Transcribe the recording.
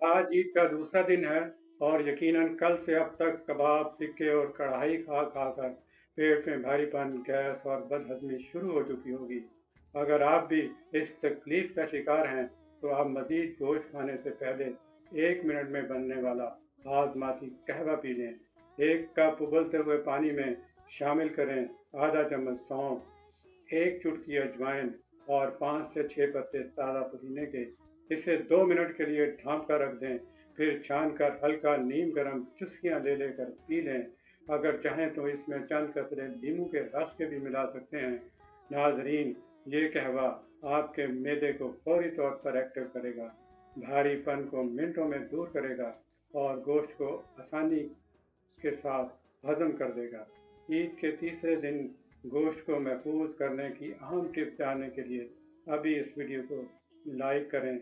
आज ईद का दूसरा दिन है और यकीनन कल से अब तक कबाब, टिक्के और कढ़ाई खा कर पेट में भारीपन, गैस और बदहजमी शुरू हो चुकी होगी। अगर आप भी इस तकलीफ का शिकार हैं, तो आप मज़ीद गोश्त खाने से पहले 1 मिनट में बनने वाला आज़माती कहवा पी लें। 1 कप उबलते हुए पानी में शामिल करें आधा चम्मच सौंफ, 1 चुटकी अजवाइन और 5 से 6 पत्ते ताज़ा पुदीने के। इसे 2 मिनट के लिए ढाँप कर रख दें, फिर छानकर हल्का नीम गर्म चुस्कियाँ ले लेकर पी लें। अगर चाहें तो इसमें चंद कतरे नींबू के रस के भी मिला सकते हैं। नाज़रीन, ये कहवा आपके मैदे को फौरी तौर पर एक्टिव करेगा, भारीपन को मिनटों में दूर करेगा और गोश्त को आसानी के साथ हजम कर देगा। ईद के तीसरे दिन गोश्त को महफूज करने की अहम टिप जानने के लिए अभी इस वीडियो को लाइक करें